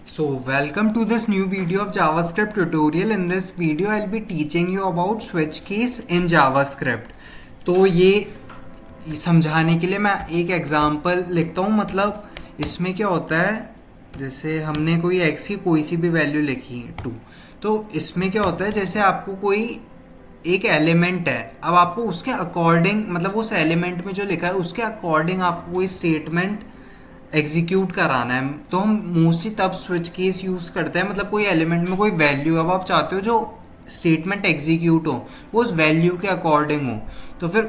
So welcome to this new video of JavaScript tutorial. In this video I'll be teaching you about switch case in JavaScript. तो ये समझाने के लिए मैं एक एग्जांपल लिखता हूँ। मतलब इसमें क्या होता है, जैसे हमने कोई x की कोई सी भी वैल्यू लिखी है 2, तो इसमें क्या होता है, जैसे आपको कोई एक एलिमेंट है, अब आपको उसके अकॉर्डिंग, मतलब उस एलिमेंट में जो लिखा है उसके अकॉर्डिंग आपको कोई स्टेटमेंट एग्जीक्यूट कराना है। तो हम मोस्टली तब स्विच केस यूज़ करते हैं, मतलब कोई एलिमेंट में कोई वैल्यू, अब आप चाहते हो जो स्टेटमेंट एग्जीक्यूट हो वो उस वैल्यू के अकॉर्डिंग हो, तो फिर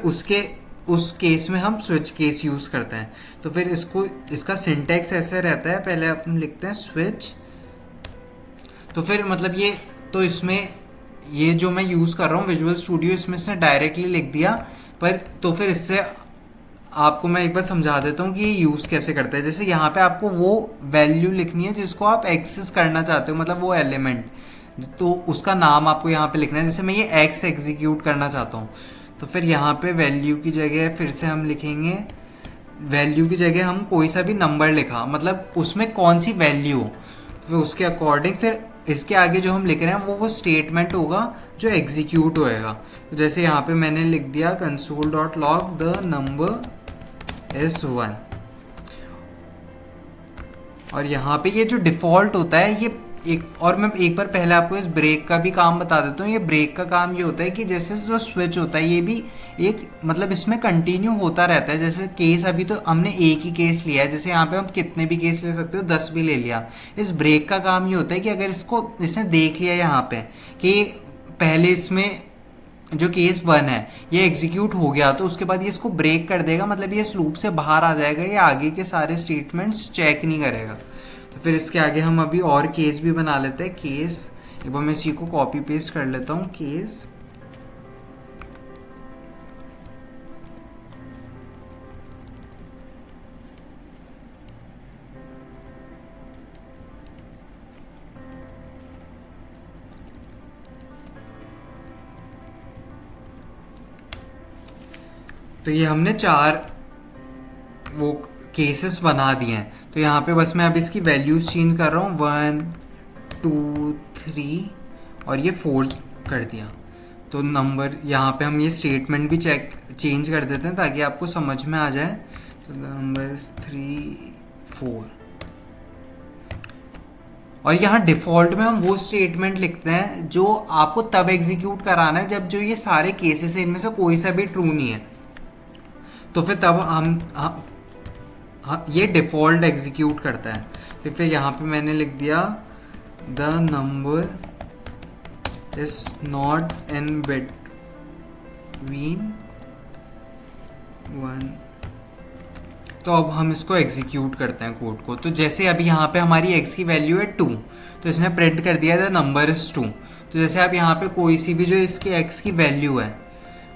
उस केस में हम स्विच केस यूज़ करते हैं। तो फिर इसका सिंटैक्स ऐसे रहता है, पहले अपन लिखते हैं स्विच, तो फिर मतलब तो इसमें ये जो मैं यूज़ कर रहा हूँ विजुअल स्टूडियो, इसमें इसने डायरेक्टली लिख दिया, पर तो फिर इससे आपको मैं एक बार समझा देता हूँ कि ये यूज़ कैसे करता है। जैसे यहाँ पे आपको वो वैल्यू लिखनी है जिसको आप एक्सेस करना चाहते हो, मतलब वो एलिमेंट, तो उसका नाम आपको यहाँ पे लिखना है। जैसे मैं ये एक्स एग्जीक्यूट करना चाहता हूँ, तो फिर यहाँ पे वैल्यू की जगह फिर से हम लिखेंगे, वैल्यू की जगह हम कोई सा भी नंबर लिखा, मतलब उसमें कौन सी वैल्यू हो, फिर उसके अकॉर्डिंग फिर इसके आगे जो हम लिख रहे हैं वो स्टेटमेंट होगा जो एग्जीक्यूट होएगा। तो जैसे यहाँ पे मैंने लिख दिया console.log द नंबर is 1, और यहाँ पे ये जो डिफ़ॉल्ट होता है ये और मैं एक बार पहले आपको इस ब्रेक का भी काम बता देता हूँ। ये ब्रेक का काम ये होता है कि जैसे जो स्विच होता है ये भी एक, मतलब इसमें कंटिन्यू होता रहता है। जैसे केस अभी तो हमने एक ही केस लिया है, जैसे यहाँ पे हम कितने भी केस ले सकते हो, 10 भी ले लिया। इस ब्रेक का काम ये होता है कि अगर इसने देख लिया यहाँ पे कि पहले इसमें जो केस 1 है ये एग्जीक्यूट हो गया, तो उसके बाद ये इसको ब्रेक कर देगा, मतलब ये इस लूप से बाहर आ जाएगा, ये आगे के सारे स्टेटमेंट्स चेक नहीं करेगा। तो फिर इसके आगे हम अभी और केस भी बना लेते हैं। केस, एक बार मैं इसी को कॉपी पेस्ट कर लेता हूँ, केस तो ये हमने 4 वो केसेस बना दिए हैं। तो यहाँ पे बस मैं अब इसकी वैल्यूज चेंज कर रहा हूँ, 1 2 3 और ये 4 कर दिया। तो नंबर यहाँ पे हम ये स्टेटमेंट भी चेंज कर देते हैं ताकि आपको समझ में आ जाए। तो नंबर 3 4, और यहाँ डिफ़ॉल्ट में हम वो स्टेटमेंट लिखते हैं जो आपको तब एग्जीक्यूट कराना है जब जो ये सारे केसेस हैं इनमें से कोई सा भी ट्रू नहीं है, तो फिर तब ये डिफ़ॉल्ट एग्जीक्यूट करता है। तो फिर यहाँ पे मैंने लिख दिया the number is not in between 1। तो अब हम इसको एग्जीक्यूट करते हैं कोड को। तो जैसे अभी यहाँ पे हमारी x की वैल्यू है 2, तो इसने प्रिंट कर दिया द नंबर इज 2। तो जैसे आप यहाँ पे कोई सी भी जो इसकी x की वैल्यू है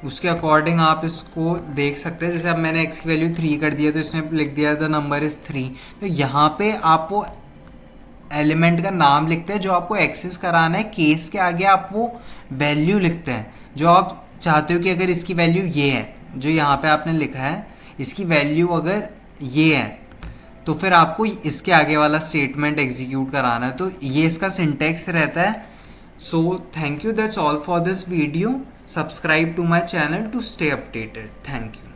उसके अकॉर्डिंग आप इसको देख सकते हैं। जैसे अब मैंने x की वैल्यू 3 कर दिया तो इसने लिख दिया द नंबर इज़ 3। तो यहाँ पे आप वो एलिमेंट का नाम लिखते हैं जो आपको एक्सेस कराना है, केस के आगे आप वो वैल्यू लिखते हैं जो आप चाहते हो कि अगर इसकी वैल्यू ये है, जो यहाँ पे आपने लिखा है इसकी वैल्यू अगर ये है, तो फिर आपको इसके आगे वाला स्टेटमेंट एग्जीक्यूट कराना है। तो ये इसका सिंटैक्स रहता है। So thank you, that's all for this video. Subscribe to my channel to stay updated. Thank you.